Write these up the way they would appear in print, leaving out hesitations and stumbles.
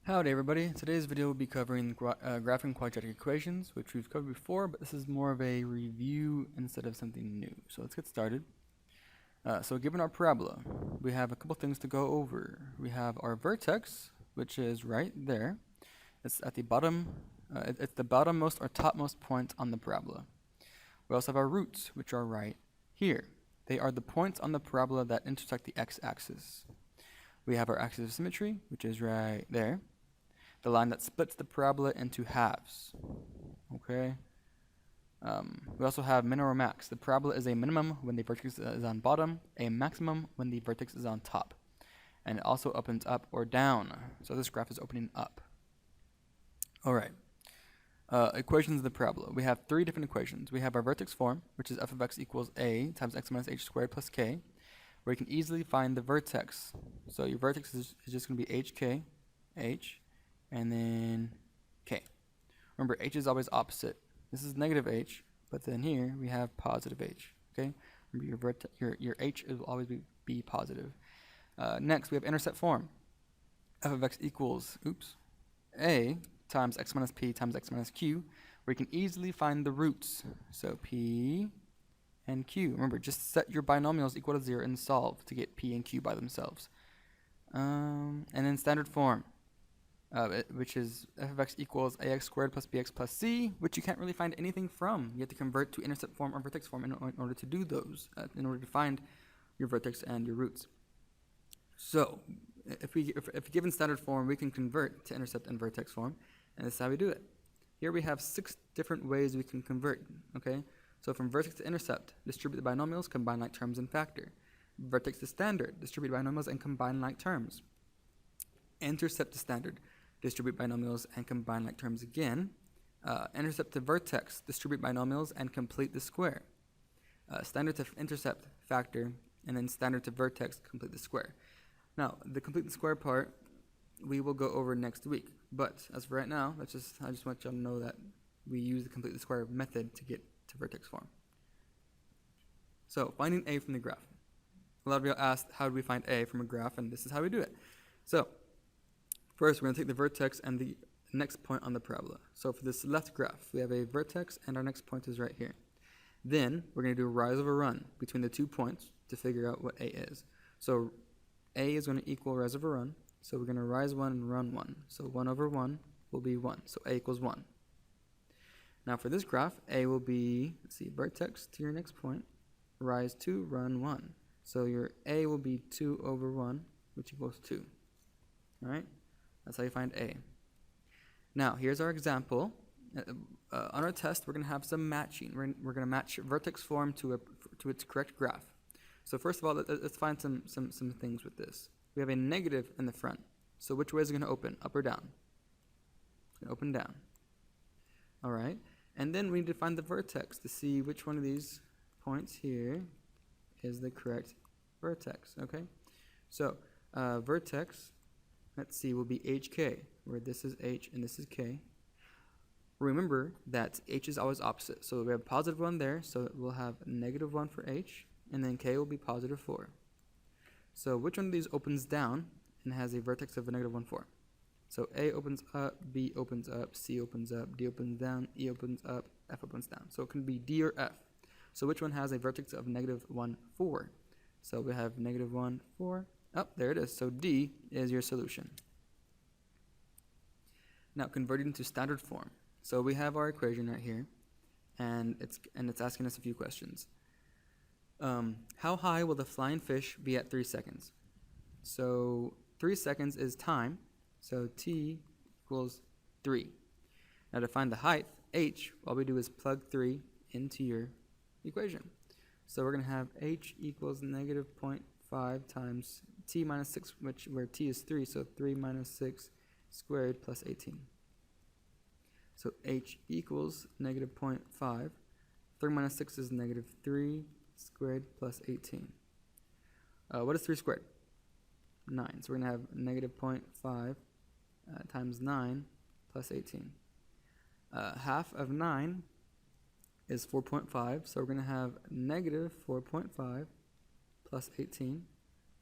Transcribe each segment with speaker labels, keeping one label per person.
Speaker 1: Howdy everybody, today's video will be covering graphing quadratic equations, which we've covered before, but this is more of a review instead of something new. So let's get started. So given our parabola, we have a couple things to go over. We have our vertex, which is right there. It's at the bottom, it's the bottommost or topmost point on the parabola. We also have our roots, which are right here. They are the points on the parabola that intersect the x-axis. We have our axis of symmetry, which is right there. The line that splits the parabola into halves. Okay. We also have min or max. The parabola is a minimum when the vertex is on bottom, a maximum when the vertex is on top. And it also opens up or down. So this graph is opening up. Alright. Equations of the parabola. We have three different equations. We have our vertex form, which is f of x equals a times x minus h squared plus k, where you can easily find the vertex. So your vertex is just going to be hk, h, and then k. Remember, h is always opposite. This is negative h, but then here we have positive h. Okay. Remember, your h will always be positive. Next, we have intercept form. F of x equals a times x minus p times x minus q, where you can easily find the roots. So p and q. Remember, just set your binomials equal to 0 and solve to get p and q by themselves. And then standard form. Which is f of x equals ax squared plus bx plus c, which you can't really find anything from. You have to convert to intercept form or vertex form in order to do those, in order to find your vertex and your roots. So, if given standard form, we can convert to intercept and vertex form, and this is how we do it. Here we have 6 different ways we can convert, okay? So from vertex to intercept, distribute the binomials, combine like terms and factor. Vertex to standard, distribute binomials and combine like terms. Intercept to standard, distribute binomials and combine like terms again. Intercept to vertex, distribute binomials and complete the square. Standard to intercept, factor, and then standard to vertex, complete the square. Now, the complete the square part, we will go over next week. But as for right now, I just want y'all to know that we use the complete the square method to get to vertex form. So, finding a from the graph. A lot of y'all asked, how do we find a from a graph, and this is how we do it. So, first, we're going to take the vertex and the next point on the parabola. So for this left graph, we have a vertex and our next point is right here. Then we're going to do a rise over run between the 2 points to figure out what a is. So a is going to equal rise over run. So we're going to rise 1 and run 1. So 1 over 1 will be 1. So a equals 1. Now for this graph, a will be, let's see, vertex to your next point, rise 2, run 1. So your a will be 2 over 1, which equals 2. All right? That's how you find a. Now, here's our example. On our test, we're going to have some matching. We're going to match vertex form to its correct graph. So first of all, let's find some things with this. We have a negative in the front. So which way is it going to open, up or down? It's going to open down. All right. And then we need to find the vertex to see which one of these points here is the correct vertex. Okay. So vertex, let's see, will be hk, where this is h and this is k. Remember that h is always opposite. So we have positive 1 there, so we'll have negative 1 for h, and then k will be positive 4. So which one of these opens down and has a vertex of a negative 1, 4? So a opens up, b opens up, c opens up, d opens down, e opens up, f opens down. So it can be d or f. So which one has a vertex of negative 1, 4? So we have negative 1, 4. Oh, there it is. So D is your solution. Now converting to standard form. So we have our equation right here, and it's asking us a few questions. How high will the flying fish be at 3 seconds? So 3 seconds is time. So t equals 3. Now to find the height, h, all we do is plug 3 into your equation. So we're going to have h equals negative 0.5 times t minus 6, where t is 3, so 3 minus 6 squared plus 18. So h equals negative 0.5. 3 minus 6 is negative 3 squared plus 18. What is 3 squared? 9. So we're going to have negative 0.5 times 9 plus 18. Half of 9 is 4.5, so we're going to have negative 4.5 plus 18,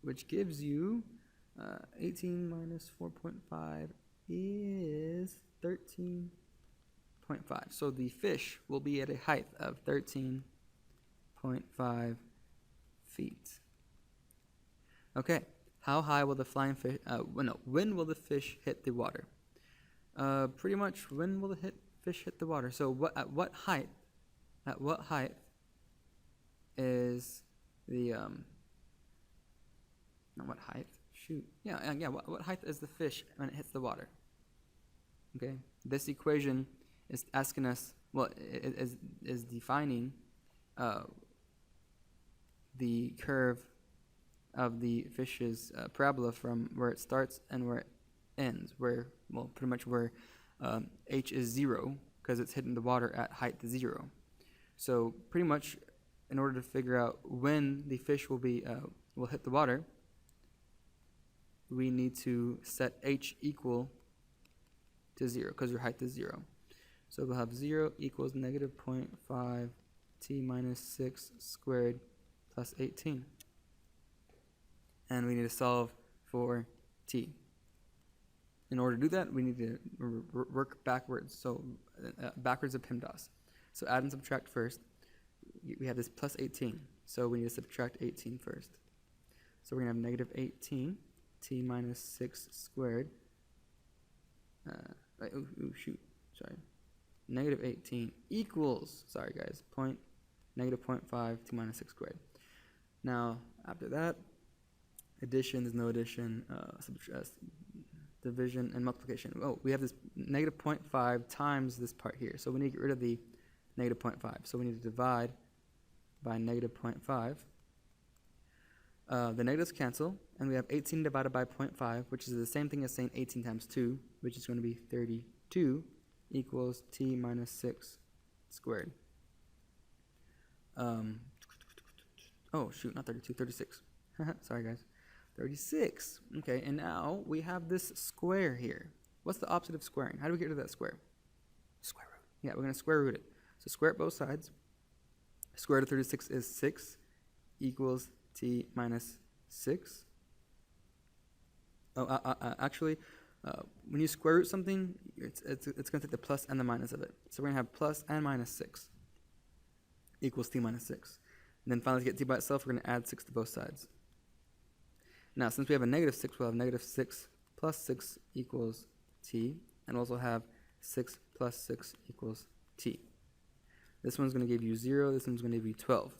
Speaker 1: which gives you 18 minus 4.5 is 13.5. So the fish will be at a height of 13.5 feet. Okay, how high will the flying fish, when will the fish hit the water? Pretty much, when will the fish hit the water? So at what height is the, not what height, shoot, what height is the fish when it hits the water? Okay, this equation is asking us, well, is defining the curve of the fish's parabola from where it starts and where it ends, where, well, pretty much where h is 0, because it's hitting the water at height 0. So pretty much, in order to figure out when the fish will hit the water, we need to set h equal to 0, because your height is 0. So we'll have 0 equals negative 0.5 t minus 6 squared plus 18. And we need to solve for t. In order to do that, we need to work backwards, so backwards of PEMDAS. So add and subtract first. We have this plus 18, so we need to subtract 18 first. So we're going to have negative 18 t minus 6 squared. Negative 18 equals, sorry guys, negative 0.5 t minus 6 squared. Now, after that, addition, there's no addition, division, and multiplication. Oh, we have this negative 0.5 times this part here. So we need to get rid of the negative 0.5. So we need to divide by negative 0.5. The negatives cancel, and we have 18 divided by 0.5, which is the same thing as saying 18 times 2, which is going to be 32, equals t minus 6 squared. Oh, shoot, not 32, 36. Sorry, guys. 36. Okay, and now we have this square here. What's the opposite of squaring? How do we get rid of that square? Square root. Yeah, we're going to square root it. So square it both sides. Square root of 36 is 6 equals t minus 6. Actually, when you square root something, it's going to take the plus and the minus of it. So we're going to have plus and minus 6 equals t minus 6. And then finally, to get t by itself, we're going to add 6 to both sides. Now, since we have a negative 6, we'll have negative 6 plus 6 equals t, and also have 6 plus 6 equals t. This one's going to give you 0, this one's going to give you 12.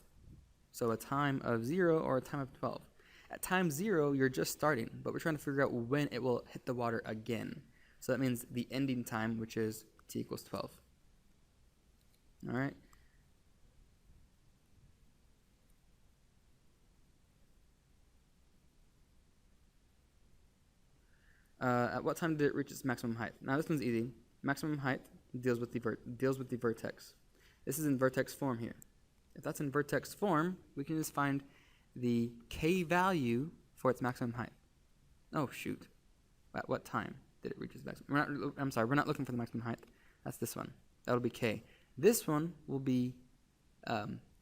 Speaker 1: So a time of 0 or a time of 12. At time 0, you're just starting, but we're trying to figure out when it will hit the water again. So that means the ending time, which is t equals 12. All right. At what time did it reach its maximum height? Now this one's easy. Maximum height deals with the vertex. This is in vertex form here. If that's in vertex form, we can just find the k value for its maximum height. Oh shoot! At what time did it reach its maximum? We're not looking for the maximum height. That's this one. That'll be k. This one will be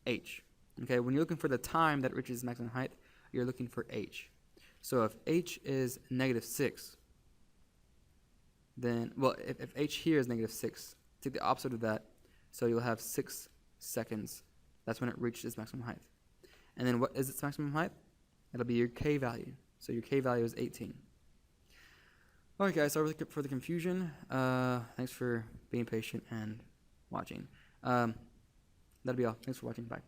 Speaker 1: h. Okay, when you're looking for the time that it reaches its maximum height, you're looking for h. So if h is negative 6, then, well, if h here is negative 6, take the opposite of that, so you'll have 6 seconds. That's when it reaches its maximum height. And then what is its maximum height? It'll be your k value. So your k value is 18. All right, guys, sorry for the confusion. Thanks for being patient and watching. That'll be all. Thanks for watching. Bye.